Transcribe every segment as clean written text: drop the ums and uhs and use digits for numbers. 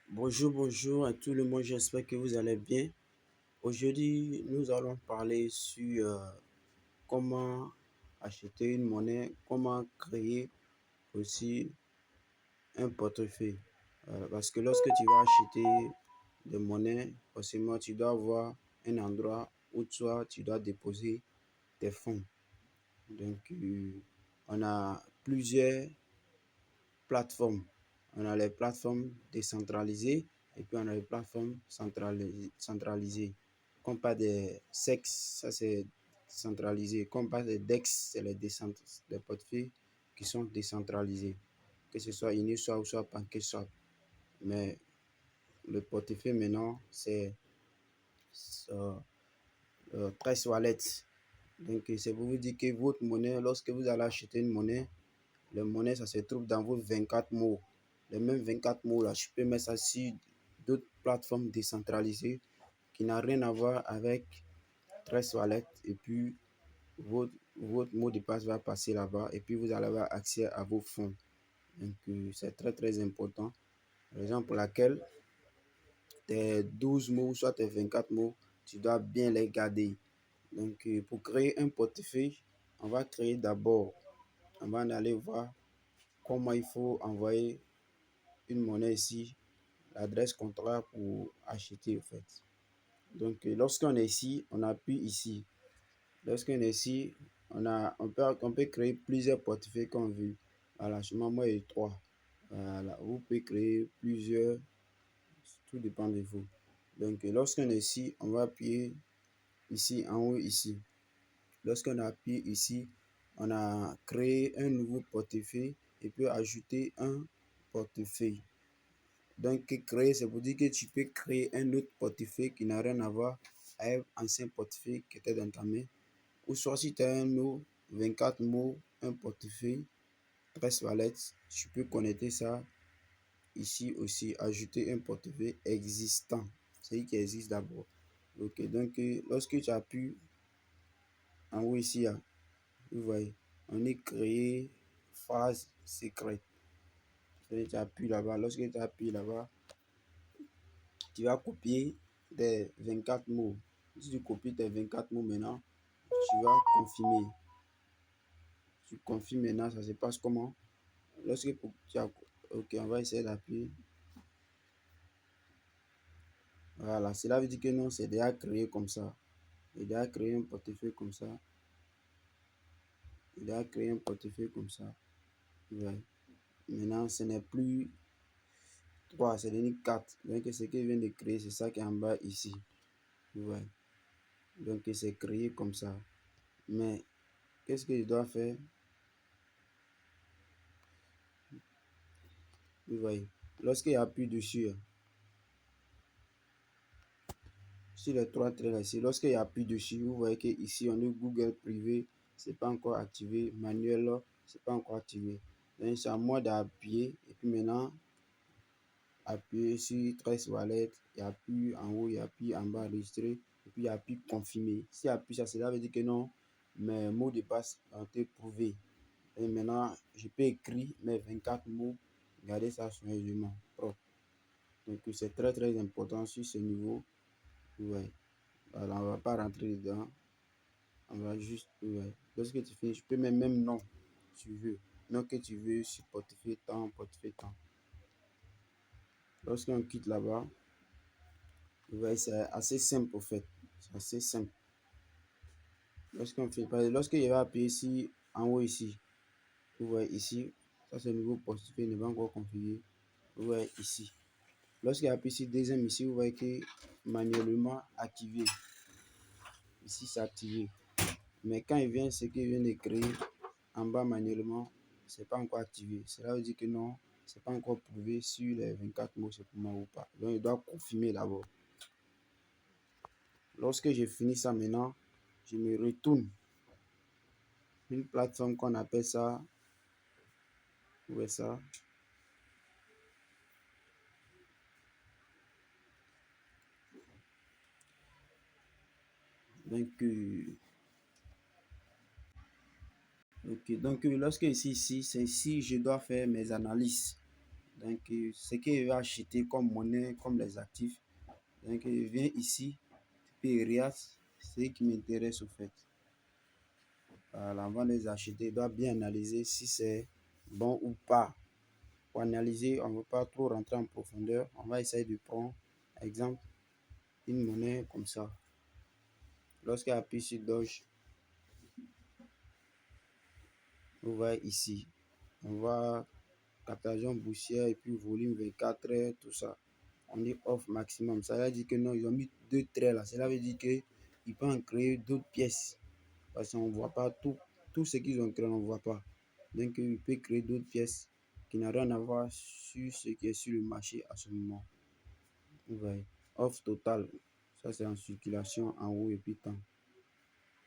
Bonjour à tout le monde, j'espère que vous allez bien. Aujourd'hui, nous allons parler sur comment acheter une monnaie, comment créer aussi un portefeuille. Parce que lorsque tu vas acheter des monnaies, forcément, tu dois avoir un endroit où toi, tu dois déposer tes fonds. Donc, on a plusieurs plateformes. On a les plateformes décentralisées et puis on a les plateformes centralisées. Comme pas des SEX, ça c'est centralisé. Comme pas des DEX, c'est les portefeuilles qui sont décentralisés. Que ce soit Uniswap ou soit PancakeSwap. Mais le portefeuille maintenant, c'est euh, Trust Wallet. Donc c'est pour vous dire que votre monnaie, lorsque vous allez acheter une monnaie, les monnaies, ça se trouve dans vos 24 mots. Les mêmes 24 mots là, je peux mettre ça sur d'autres plateformes décentralisées qui n'ont rien à voir avec Trust Wallet. Et puis, votre mot de passe va passer là-bas. Et puis, vous allez avoir accès à vos fonds. Donc, c'est très, très important. Raison pour laquelle tes 12 mots, soit tes 24 mots, tu dois bien les garder. Donc, pour créer un portefeuille, on va créer d'abord, on va aller voir comment il faut envoyer une monnaie ici, l'adresse contrat pour acheter en fait. Donc lorsqu'on est ici, on appuie ici. Lorsqu'on est ici, on peut créer plusieurs portefeuilles qu'on veut. Voilà, chez moi, il y a trois. Voilà, vous pouvez créer plusieurs, tout dépend de vous. Donc lorsqu'on est ici, on va appuyer ici, en haut, ici. Lorsqu'on appuie ici, on a créé un nouveau portefeuille et puis ajouter un portefeuille. Donc, créer, c'est pour dire que tu peux créer un autre portefeuille qui n'a rien à voir avec l'ancien portefeuille qui était dans ta main. Ou soit si tu as un mot, 24 mots, un portefeuille, Trust Wallet, tu peux connecter ça ici aussi, ajouter un portefeuille existant. C'est qui existe d'abord. Ok, donc lorsque tu appuies en haut ici, là, vous voyez, on est créé phrase secrète. Tu appuies là-bas. Lorsque tu appuies là-bas, tu vas copier tes 24 mots. Si tu copies tes 24 mots maintenant, tu vas confirmer. Tu confirmes maintenant, ça se passe comment? Lorsque tu as... Ok, on va essayer d'appuyer. Voilà, cela veut dire que non, c'est déjà créé comme ça. Il a déjà créé un portefeuille comme ça. Il a créé un portefeuille comme ça. Ouais. Maintenant, ce n'est plus 3, c'est devenu 4. Donc, ce qu'il vient de créer, c'est ça qui est en bas ici. Ouais. Donc, c'est créé comme ça. Mais, qu'est-ce que je dois faire? Vous voyez, lorsqu'il appuie dessus, sur les trois traits là, ici, lorsqu'il appuie dessus, vous voyez que ici on est Google privé, c'est pas encore activé, manuel, c'est pas encore activé. Donc c'est à moi d'appuyer et puis maintenant appuyer sur Trust Wallet, il appuie en haut, il appuie en bas enregistrer et puis il appuie confirmer. Si appuie ça, cela veut dire que non, mes mots de passe ont été prouvés. Et maintenant, je peux écrire mes 24 mots, garder ça soigneusement propre. Donc c'est très très important sur ce niveau. Ouais. Voilà, on va pas rentrer dedans. On va juste. Ouais. Lorsque tu finis, je peux mettre même nom tu veux. Nom que tu veux sur portefeuille temps, portefeuille temps. Lorsqu'on quitte là-bas, ouais, c'est assez simple au fait. C'est assez simple. Lorsqu'on fait, lorsque je vais appuyer ici, en haut ici, vous voyez ici, ça c'est le nouveau portefeuille, ne pas encore configuré. Vous voyez ici. Lorsqu'il appuie ici, deuxième ici, vous voyez que manuellement activé. Ici, c'est activé. Mais quand il vient, ce qu'il vient de créer en bas manuellement, c'est pas encore activé. Cela veut dire que non, c'est pas encore prouvé sur les 24 mots, c'est pour moi ou pas. Donc, il doit confirmer d'abord. Lorsque j'ai fini ça maintenant, je me retourne. Une plateforme qu'on appelle ça, où est ça? Donc, ok, donc lorsque ici, c'est ici, je dois faire mes analyses. Donc, ce qu'il va acheter comme monnaie, comme les actifs. Donc, il vient ici, puis il regarde ce qui m'intéresse au fait. Avant de les acheter, il doit bien analyser si c'est bon ou pas. Pour analyser, on ne veut pas trop rentrer en profondeur. On va essayer de prendre, exemple, une monnaie comme ça. Lorsqu'il appuie sur Doge, vous voyez ici, on voit captation boursière et puis volume 24 heures, tout ça. On dit off maximum. Ça veut dire que non, ils ont mis deux traits là. Cela veut dire qu'ils peuvent en créer d'autres pièces. Parce qu'on ne voit pas tout ce qu'ils ont créé, on ne voit pas. Donc, ils peuvent créer d'autres pièces qui n'ont rien à voir sur ce qui est sur le marché à ce moment. Vous voyez, off total. Ça, c'est en circulation en haut et puis temps.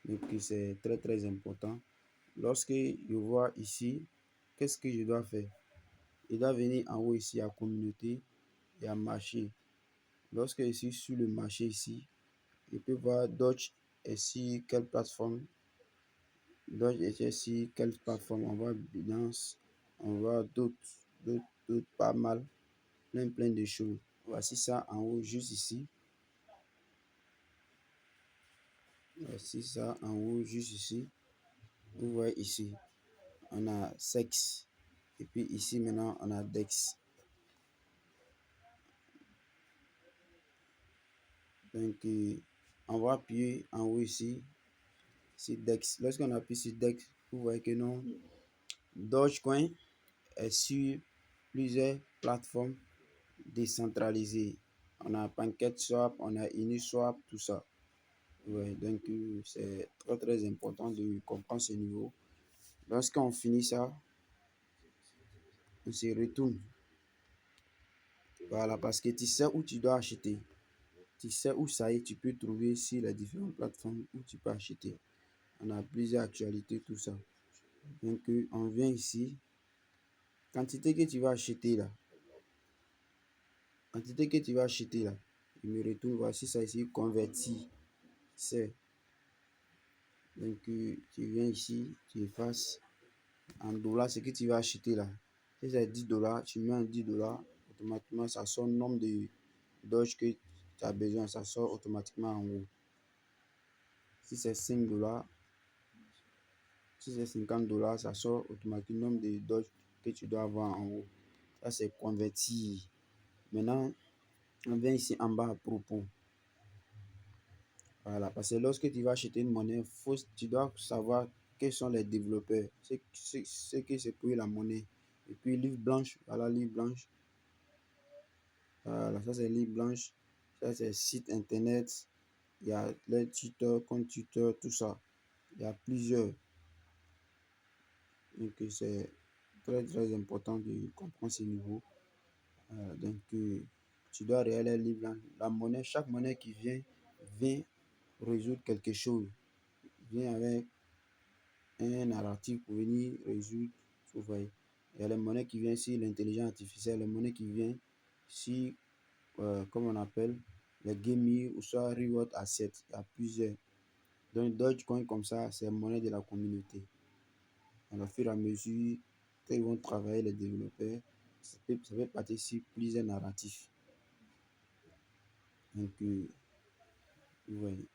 Donc, c'est très, très important. Lorsque je vois ici, qu'est-ce que je dois faire? Je dois venir en haut ici à communauté et à marché. Lorsque je suis sur le marché ici, je peux voir Dodge est sur quelle plateforme. Dodge est sur quelle plateforme. On voit Binance, on voit d'autres, pas mal, plein de choses. Voici ça en haut, juste ici. Voici ça en haut, juste ici. Vous voyez ici, on a Sex. Et puis ici maintenant, on a Dex. Donc, on va appuyer en haut ici, sur Dex. Lorsqu'on appuie sur Dex, vous voyez que non, Dogecoin est sur plusieurs plateformes décentralisées. On a PancakeSwap, on a Uniswap, tout ça. Ouais, donc, c'est très très important de comprendre ce niveau. Lorsqu'on finit ça, on se retourne. Voilà, parce que tu sais où tu dois acheter. Tu sais où ça est, tu peux trouver sur les différentes plateformes où tu peux acheter. On a plusieurs actualités, tout ça. Donc, on vient ici. Quantité que tu vas acheter là. Quantité que tu vas acheter là. Je me retourne, voici ça ici, converti. C'est. Donc, tu viens ici, tu effaces en dollars ce que tu vas acheter là. Si c'est 10 dollars, tu mets un 10 dollars, automatiquement ça sort le nombre de Doge que tu as besoin, ça sort automatiquement en haut. Si c'est 5 dollars, si c'est 50 dollars, ça sort automatiquement le nombre de Doge que tu dois avoir en haut. Ça, c'est converti. Maintenant, on vient ici en bas à propos. Voilà, parce que lorsque tu vas acheter une monnaie, tu dois savoir quels sont les développeurs, ce que c'est pour la monnaie. Et puis, livre blanche, voilà, livre blanche. Voilà, ça c'est livre blanche. Ça c'est site internet. Il y a les tuteurs, compte tuteur, tout ça. Il y a plusieurs. Donc, c'est très très important de comprendre ce niveau. Donc, tu dois regarder les livres blancs. La monnaie, chaque monnaie qui vient résoudre quelque chose. Vient avec un narratif pour venir résoudre. Vous voyez. Il y a les monnaies qui viennent sur l'intelligence artificielle, les monnaies qui viennent sur, comme on appelle, les gaming ou soit reward asset. Il y a plusieurs. Donc, Dogecoin comme ça, c'est monnaie de la communauté. Au fur et à mesure qu'ils vont travailler les développeurs, ça peut partir sur plusieurs narratifs. Donc, vous voyez.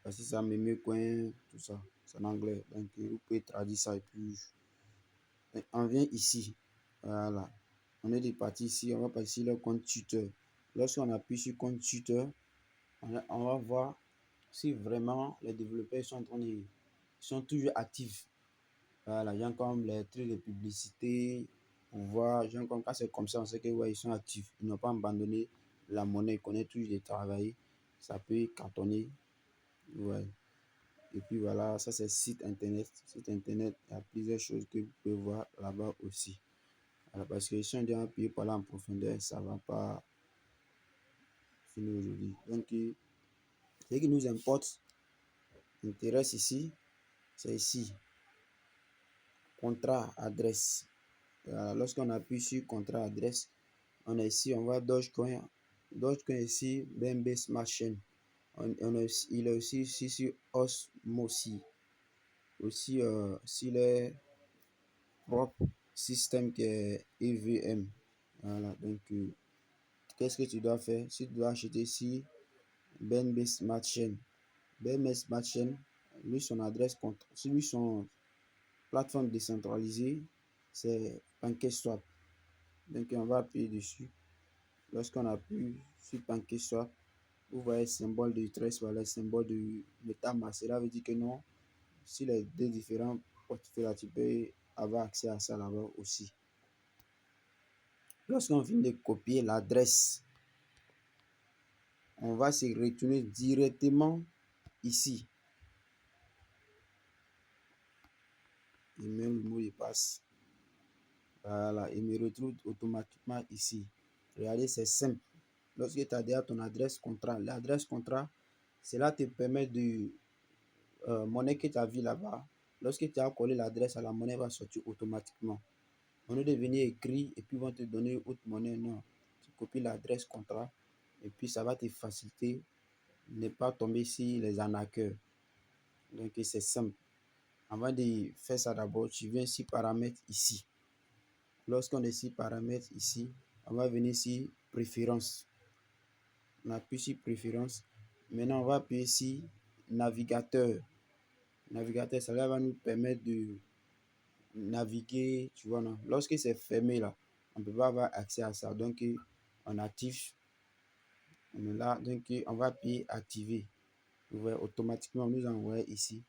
Parce que ça me met coin, tout ça. C'est en anglais. Donc, vous pouvez traduire ça et puis. On vient ici. Voilà. On est parti ici. On va passer le compte tuteur. Lorsqu'on appuie sur compte tuteur, on va voir si vraiment les développeurs sont toujours actifs. Voilà, genre comme les trucs de publicité, on voit, genre comme quand c'est comme ça, on sait que ouais, ils sont actifs. Ils n'ont pas abandonné la monnaie, ils connaissent toujours de travailler. Ça peut cartonner. Ouais. Et puis voilà, ça c'est site internet. Site internet, il y a plusieurs choses que vous pouvez voir là-bas aussi. Voilà, parce que si on doit appuyer par là en profondeur, ça ne va pas finir aujourd'hui. Donc, ce qui nous importe, intéresse ici, c'est ici. Contrat, adresse. Lorsqu'on appuie sur contrat, adresse, on est ici, on voit Dogecoin. Dogecoin ici, BNB Smart Chain. Il est aussi ici sur Osmosis. Aussi, s'il est propre, système qui est EVM. Voilà, donc qu'est-ce que tu dois faire? Si tu dois acheter ici BNB Smart Chain, BNB Smart Chain, lui son adresse compte, lui son plateforme décentralisée, c'est PancakeSwap. Donc on va appuyer dessus. Lorsqu'on appuie sur PancakeSwap, vous voyez le symbole de Trust Wallet, le symbole de MetaMask. Cela veut dire que non, si les deux différents portefeuilles, tu peux avoir accès à ça là-bas aussi. Lorsqu'on vient de copier l'adresse, on va se retourner directement ici. Il met le mot de passe. Voilà, il me retrouve automatiquement ici. Regardez, c'est simple. Lorsque tu as déjà ton adresse contrat, l'adresse contrat, cela te permet de monnaie que tu as vu là-bas. Lorsque tu as collé l'adresse à la monnaie, va sortir automatiquement. On est devenu écrit et puis vont te donner autre monnaie. Non, tu copies l'adresse contrat et puis ça va te faciliter ne pas tomber sur les arnaqueurs. Donc c'est simple. Avant de faire ça d'abord, tu viens sur paramètres ici. Lorsqu'on est sur paramètres ici, on va venir sur préférences. On appuie sur préférences. Maintenant, on va appuyer sur navigateur. Navigateur, ça va nous permettre de naviguer, tu vois, non? Lorsque c'est fermé là, on ne peut pas avoir accès à ça. Donc, on active. On est là, donc on va appuyer activer. Vous voyez, automatiquement, on nous envoie ici.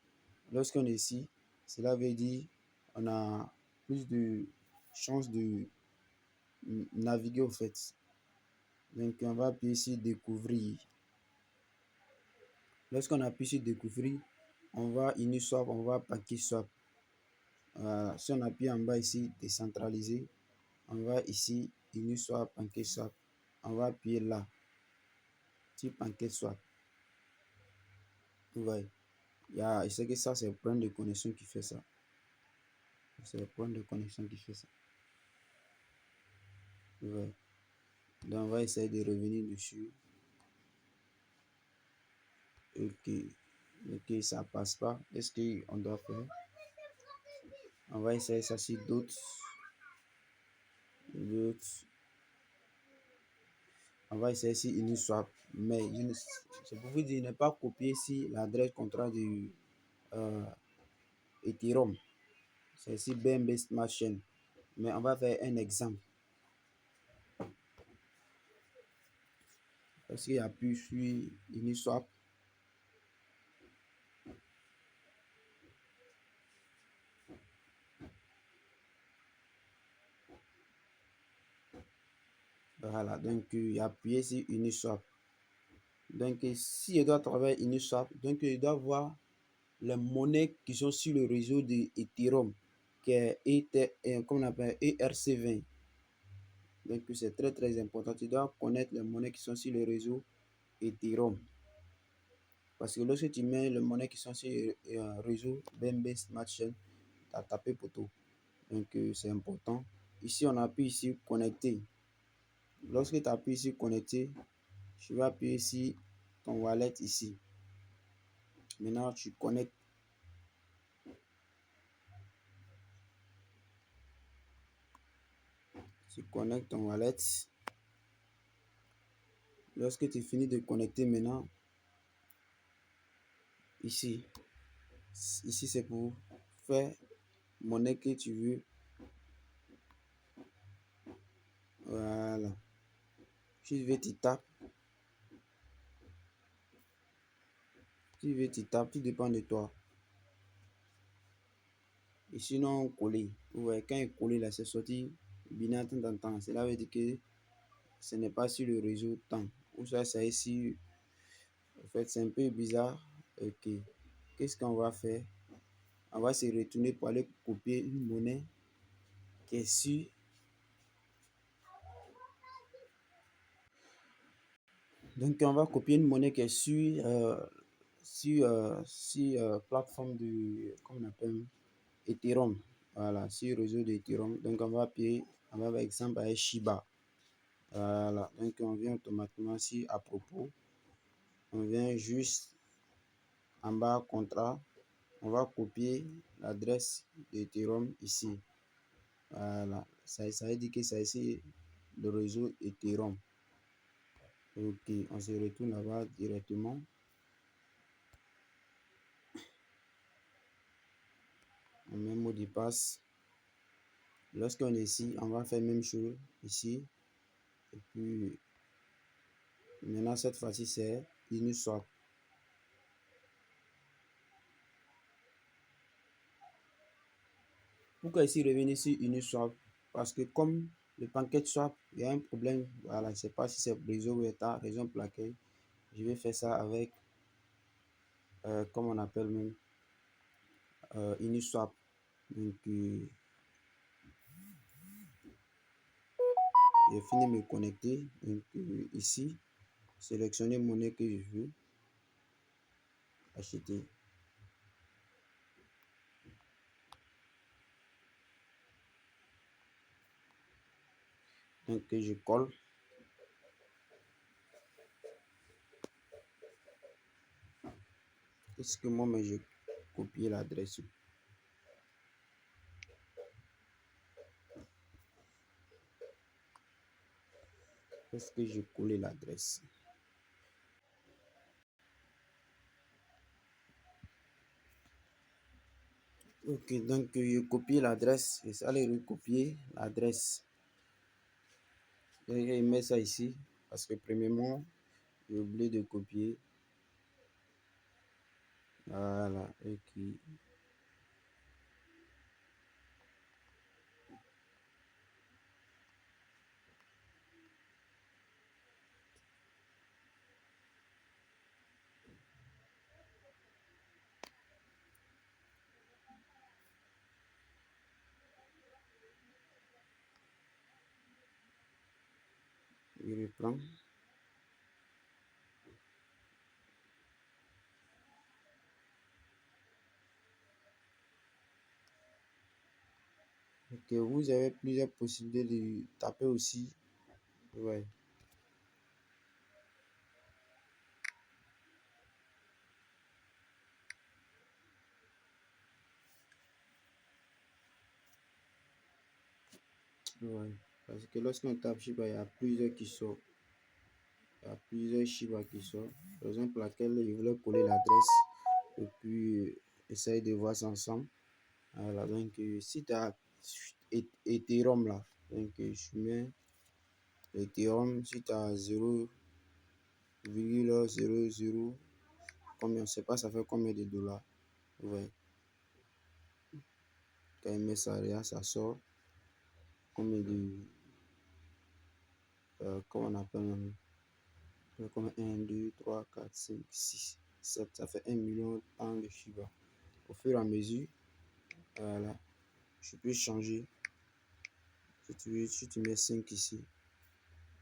Lorsqu'on est ici, cela veut dire on a plus de chances de naviguer au fait. Donc, on va appuyer sur découvrir. Lorsqu'on appuie sur découvrir, on va Uniswap, on va PancakeSwap. Voilà. Si on appuie en bas ici, décentralisé, on va ici Uniswap, PancakeSwap. On va appuyer là, sur PancakeSwap. Vous voyez, je sais que ça, c'est le problème de connexion qui fait ça. C'est le problème de connexion qui fait ça. Vous voyez. Donc, on va essayer de revenir dessus. Ok, ça passe pas. Qu'est-ce qu'on doit faire? On va essayer ça sur d'autres. On va essayer sur Uniswap. Mais c'est pour vous dire, ne pas copier ici l'adresse contrat du Ethereum. C'est ici BNB Smart Chain. Mais on va faire un exemple. Parce qu'il appuie sur Uniswap. Voilà, donc il a appuyé sur Uniswap. Donc si je dois travailler Uniswap, donc je dois voir les monnaies qui sont sur le réseau de Ethereum, qui est comme on appelle ERC20. Donc c'est très très important. Tu dois connaître les monnaies qui sont sur le réseau Ethereum. Parce que lorsque tu mets les monnaies qui sont sur le réseau BNB Smart Chain, tu as tapé pour tout. Donc c'est important. Ici, on appuie ici connecter. Lorsque tu appuies ici connecter, tu vas appuyer ici ton wallet ici. Maintenant, tu connectes. Tu connectes ton wallet. Lorsque tu finis de connecter maintenant, ici c'est pour faire monnaie que tu veux. Voilà. Tu veux, tu tapes. Tu veux, tu tapes. Tout dépend de toi. Et sinon, coller. Ouais, quand il collé là, c'est sorti Binance de temps en temps. Cela veut dire que ce n'est pas sur le réseau temps. Ou ça, c'est ici. En fait, c'est un peu bizarre. Ok. Qu'est-ce qu'on va faire? On va se retourner pour aller copier une monnaie qui est sur. Donc, on va copier une monnaie qui est sur plateforme de, comment on appelle, Ethereum. Voilà, sur le réseau d'Ethereum. Donc, on va appuyer, on va par exemple avec Shiba. Voilà, donc on vient automatiquement ici à propos. On vient juste en bas contrat. On va copier l'adresse d'Ethereum ici. Voilà, ça veut dire que c'est ici le réseau Ethereum. Ok, on se retourne là-bas directement. On met mot de passe. Lorsqu'on est ici, on va faire même chose ici. Et puis, maintenant, cette fois-ci, c'est Uniswap. Pourquoi ici revenir sur Uniswap? Parce que comme le PancakeSwap, il y a un problème. Voilà, je ne sais pas si c'est réseau ou état, raison pour laquelle je vais faire ça avec, comme on appelle même, Uniswap. Donc, j'ai fini de me connecter. Donc, ici, sélectionner monnaie que je veux acheter. Donc, je colle. Est-ce que moi, mais je copie l'adresse? Est-ce que je colle l'adresse? Ok, donc je copie l'adresse. Et ça, allez recopier l'adresse. Je mets ça ici. Parce que premièrement, j'ai oublié de copier. Voilà. Ok. Je reprends. Ok, vous avez plusieurs possibilités de taper aussi. Ouais. Ouais. Parce que lorsqu'on tape Shiba, il y a plusieurs qui sortent. Il y a plusieurs Shiba qui sortent. Raison pour laquelle je voulais coller l'adresse. Et puis, essayer de voir ça ensemble. Voilà. Donc, si tu as Ethereum là, donc je mets Ethereum, si tu as 0,00, combien, je sais pas, ça fait combien de dollars. Ouais. Quand il met ça, là, ça sort combien de. Comment on appelle comme 1, 2, 3, 4, 5, 6, 7, ça fait 1 million de Shiba. Au fur et à mesure, voilà, je peux changer. Si tu veux, si tu mets 5 ici,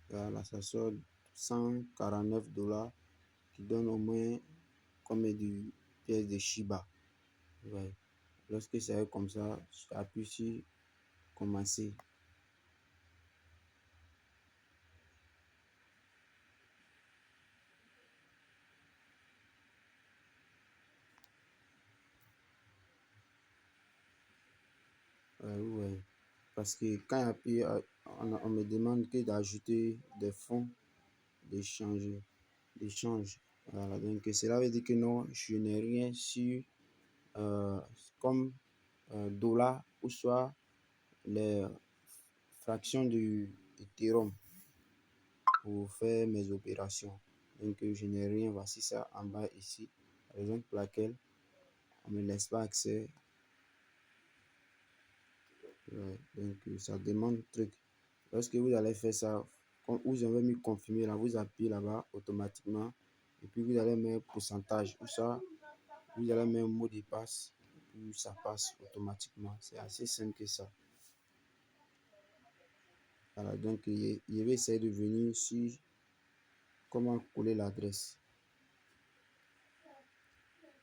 voilà, ça sort 149 dollars qui donne au moins combien de pièces de Shiba. Ouais. Lorsque c'est comme ça, j'appuie sur commencer. Ouais. Parce que quand j'appuie, on me demande que d'ajouter des fonds d'échange. D'échange. Voilà, donc cela veut dire que non, je n'ai rien sur comme dollar ou soit les fractions de Ethereum pour faire mes opérations. Donc je n'ai rien. Voici ça en bas ici. La raison pour laquelle on ne me laisse pas accès. Ouais, donc ça demande truc. Lorsque vous allez faire ça, quand vous avez mis confirmer là, vous appuyez là-bas automatiquement. Et puis vous allez mettre pourcentage ou ça, vous allez mettre un mot de passe. Et puis ça passe automatiquement. C'est assez simple que ça. Voilà, donc je vais essayer de venir sur comment coller l'adresse.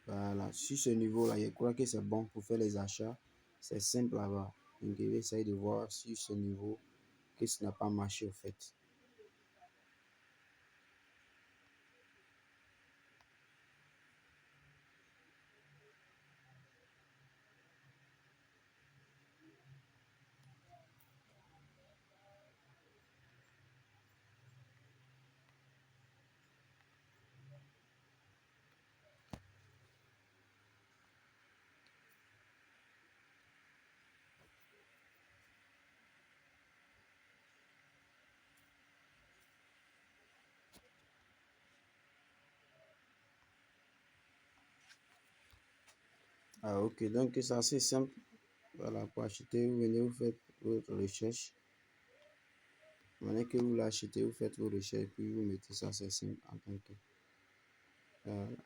Voilà, sur ce niveau-là, je crois que c'est bon pour faire les achats. C'est simple là-bas. Donc je vais essayer de voir sur ce niveau que ce n'a pas marché au fait. Ah, ok, donc c'est assez simple. Voilà, pour acheter, vous venez, vous faites votre recherche. Maintenant que vous l'achetez, vous faites vos recherches, puis vous mettez ça, c'est simple en tant que.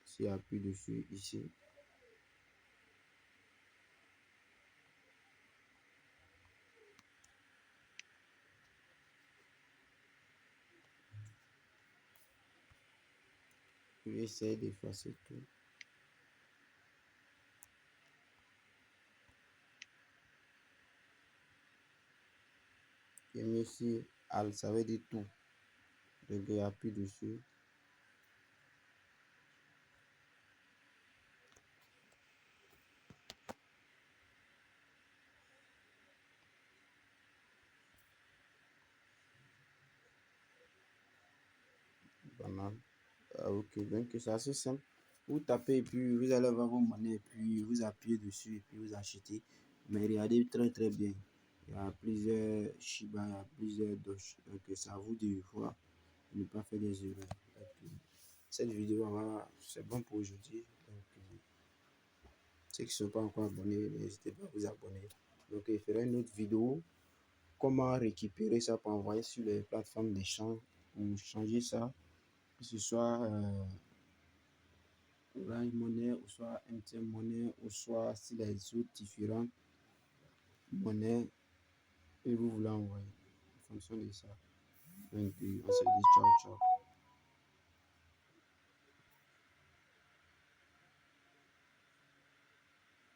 S'il appuie dessus, ici, puis essayez d'effacer tout. Et mieux ici, al, ça veut dire tout. Donc, appuie dessus. Banal. Ah, ok, donc c'est assez simple. Vous tapez et puis vous allez voir vos monnaies et puis vous appuyez dessus et puis vous achetez. Mais regardez très très bien. Il y a plusieurs Shiba, il y a plusieurs Doge. Donc c'est à vous de voir, de ne pas faire des erreurs. Donc, cette vidéo, voilà, c'est bon pour aujourd'hui. Donc, ceux qui ne sont pas encore abonnés, n'hésitez pas à vous abonner. Donc, il fera une autre vidéo. Comment récupérer ça pour envoyer sur les plateformes d'échange ou changer ça, que ce soit Orange Money, ou soit MTN Money, ou soit si les autres différentes monnaies que vous voulez envoyer en fonction de ça. Donc, on se dit ciao, ciao.